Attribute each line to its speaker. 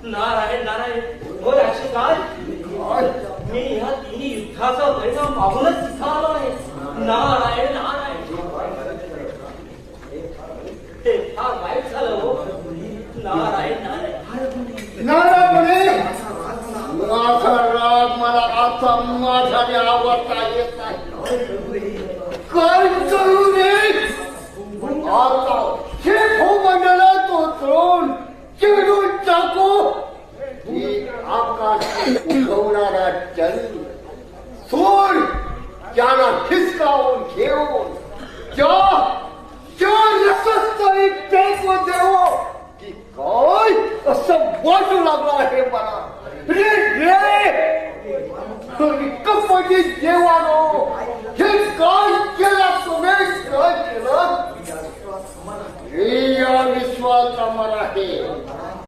Speaker 1: नारायण नारायण हो राक्षकाल, मी ह्या तिन्ही युद्धाचा परिणाम पाहूनच इथं आलो आहे. नारायण नारायण, हे फार वाईट झालं हो. नारायण नारायण
Speaker 2: नारायण, माझा राग मला आता माझ्याने आवडता येत नाही. काय करू रे? आता हे भूमंडला तो द्रोण चिरून टाकू. ही आकाश उगवणारा चंद्र सोड, त्याला खिसकावून घेऊन तरी फेकून देऊ की काय असं वाटू लागलं आहे मला. रे रे कपटी देवानो, हे काय केलं तुम्ही? काय केलं? हे या विश्वाचा मला आहे.